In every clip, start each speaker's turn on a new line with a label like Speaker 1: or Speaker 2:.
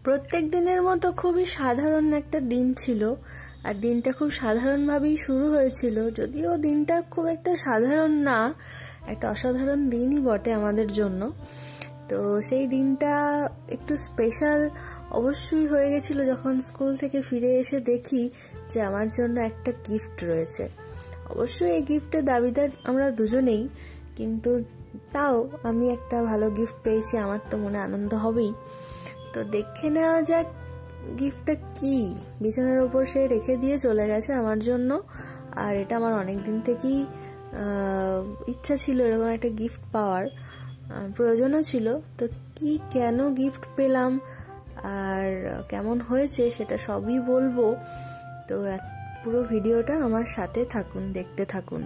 Speaker 1: প্রত্যেক দিনের মতো খুবই সাধারণ একটা দিন ছিল, আর দিনটা খুব সাধারণভাবেই শুরু হয়েছিল। যদিও দিনটা খুব একটা সাধারণ না, একটা অসাধারণ দিনই বটে আমাদের জন্য। তো সেই দিনটা একটু স্পেশাল অবশ্যই হয়ে গেছিল যখন স্কুল থেকে ফিরে এসে দেখি যে আমার জন্য একটা গিফট রয়েছে। অবশ্যই এই গিফটের দাবিদার আমরা দুজনেই, কিন্তু তাও আমি একটা ভালো গিফট পেয়েছি, আমার তো মনে আনন্দ হবেই। তো দেখে নেওয়া যাক গিফটটা কি। বিছানার ওপর সে রেখে দিয়ে চলে গেছে আমার জন্য, আর এটা আমার অনেক দিন থেকেই ইচ্ছা ছিল এরকম একটা গিফট পাওয়ার, প্রয়োজনও ছিল। তো কি কেন গিফট পেলাম আর কেমন হয়েছে সেটা সবই বলবো। তো পুরো ভিডিওটা আমার সাথে থাকুন, দেখতে থাকুন।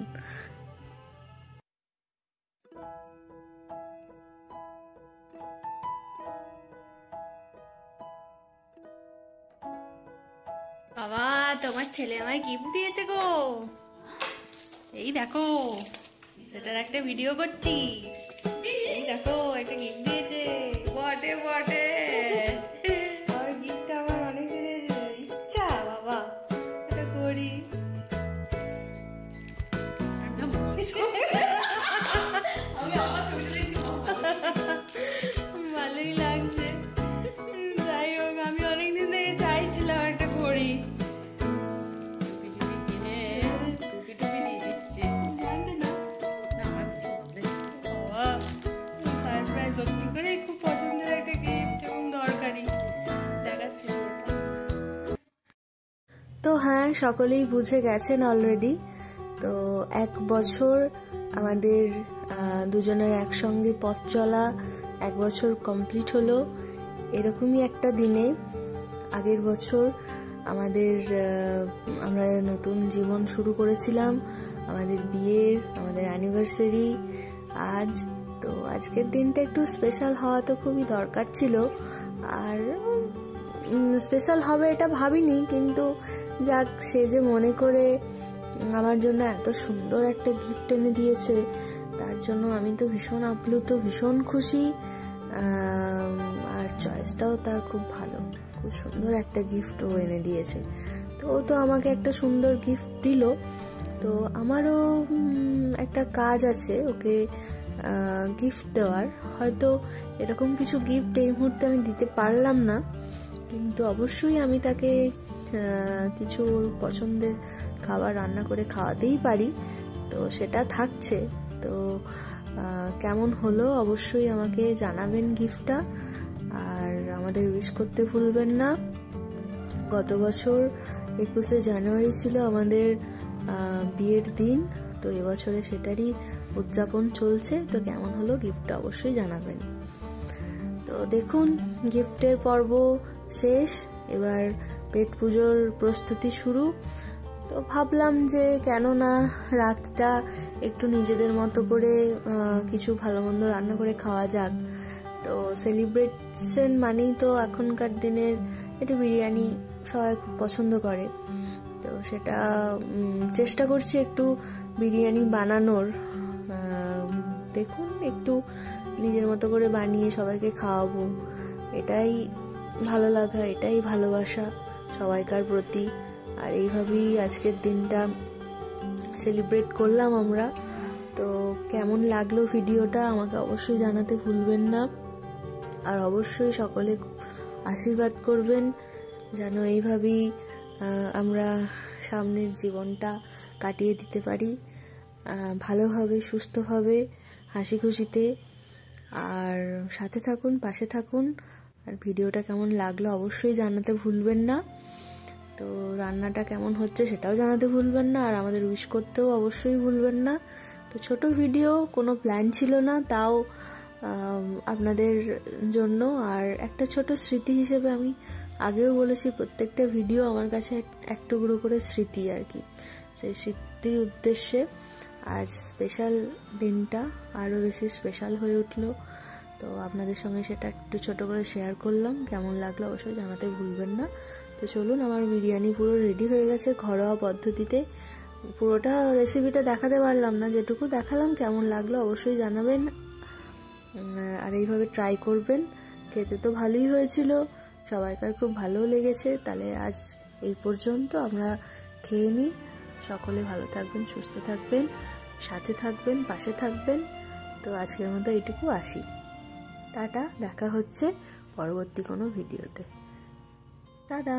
Speaker 1: বাবা, তোমার ছেলে আমায় গিফট দিয়েছে গো। এই দেখো, সেটার একটা ভিডিও করছি। এই দেখো, একটা গিফট দিয়েছে। বটে বটে, আমার গিফটটা আমার অনেক দিনের ইচ্ছা। বাবা, এটা করি। ভালোই লাগছে। যাই হোক, আমি অনেকদিন থেকে চাইছিলাম একটা ঘড়ি। সত্যি করে খুব পছন্দের একটা গিফট এবং দরকারি দেখাচ্ছি। তো হ্যাঁ, সকলেই বুঝে গেছেন অলরেডি। তো 1 বছর আমাদের দুজনের একসঙ্গে পথ চলা, 1 বছর কমপ্লিট হলো এরকমই একটা দিনে। আগের বছর আমরা নতুন জীবন শুরু করেছিলাম, আমাদের বিয়ের, আমাদের অ্যানিভার্সারি আজ। তো আজকের দিনটা একটু স্পেশাল হওয়া তো খুবই দরকার ছিল, আর স্পেশাল হবে এটা ভাবিনি, কিন্তু যাক, সে যে মনে করে আমার জন্য এত সুন্দর একটা গিফট এনে দিয়েছে, তার জন্য আমি তো ভীষণ আপ্লুত, ভীষণ খুশি। আর চয়েসটাও তার খুব ভালো, খুব সুন্দর একটা গিফট ও এনে দিয়েছে। তো ও তো আমাকে একটা সুন্দর গিফট দিল। তো আমারও একটা কাজ আছে ওকে গিফট দেওয়ার। হয়তো এরকম কিছু গিফট এই মুহূর্তে আমি দিতে পারলাম না, কিন্তু অবশ্যই আমি তাকে কিছু পছন্দের খাবার রান্না করে খাওয়াতেই পারি। তো সেটা থাকছে। তো কেমন হলো অবশ্যই আমাকে জানাবেন গিফটটা, আর আমাদের উইশ করতে ভুলবেন না। গত বছর 21শে জানুয়ারি ছিল আমাদের বিয়ের দিন, তো এবছরে সেটারই উদযাপন চলছে। তো কেমন হলো গিফটটা অবশ্যই জানাবেন। তো দেখুন, গিফটের পর্ব শেষ, এবার পেট পুজোর প্রস্তুতি শুরু। তো ভাবলাম যে কেন না রাতটা একটু নিজেদের মতো করে কিছু ভালো মন্দ রান্না করে খাওয়া যাক। তো সেলিব্রেশন মানেই তো এখনকার দিনের একটু বিরিয়ানি সবাই খুব পছন্দ করে। তো সেটা চেষ্টা করছি একটু বিরিয়ানি বানানোর। দেখুন, একটু নিজের মতো করে বানিয়ে সবাইকে খাওয়াবো, এটাই ভালো লাগা, এটাই ভালোবাসা সবাইকার প্রতি। আর এইভাবেই আজকের দিনটা সেলিব্রেট করলাম আমরা। তো কেমন লাগলো ভিডিওটা আমাকে অবশ্যই জানাতে ভুলবেন না, আর অবশ্যই সকলে আশীর্বাদ করবেন যেন এইভাবেই আমরা সামনের জীবনটা কাটিয়ে দিতে পারি ভালোভাবে, সুস্থভাবে, হাসি খুশিতে। আর সাথে থাকুন, পাশে থাকুন। আর ভিডিওটা কেমন লাগলো অবশ্যই জানাতে ভুলবেন না। তো রান্নাটা কেমন হচ্ছে সেটাও জানাতে ভুলবেন না, আর আমাদের উইশ করতেও অবশ্যই ভুলবেন না। তো ছোট ভিডিও, কোনো প্ল্যান ছিল না, তাও আপনাদের জন্য আর একটা ছোট স্মৃতি হিসেবে। আমি আগেও বলেছি, প্রত্যেকটা ভিডিও আমার কাছে এক টুকরো করে স্মৃতি আর কি। সেই স্মৃতির উদ্দেশ্যে আজ স্পেশাল দিনটা আরও বেশি স্পেশাল হয়ে উঠলো। তো আপনাদের সঙ্গে সেটা একটু ছোট করে শেয়ার করলাম। কেমন লাগলো অবশ্যই জানাতে ভুলবেন না। তো চলুন, আমার বিরিয়ানি পুরো রেডি হয়ে গেছে ঘরোয়া পদ্ধতিতে। পুরোটা রেসিপিটা দেখাতে পারলাম না, যেটুকু দেখালাম। কেমন লাগলো অবশ্যই জানাবেন, আর এইভাবে ট্রাই করবেন। খেতে তো ভালোই হয়েছিল, সবাইকার খুব ভালো লেগেছে। তাহলে আজ এই পর্যন্ত, আমরা খেয়ে নিই। সকলে ভালো থাকবেন, সুস্থ থাকবেন, সাথে থাকবেন, পাশে থাকবেন। তো আজকের মতো এইটুকু, আসি। টাটা, দেখা হচ্ছে পরবর্তী কোনো ভিডিওতে। টাটা।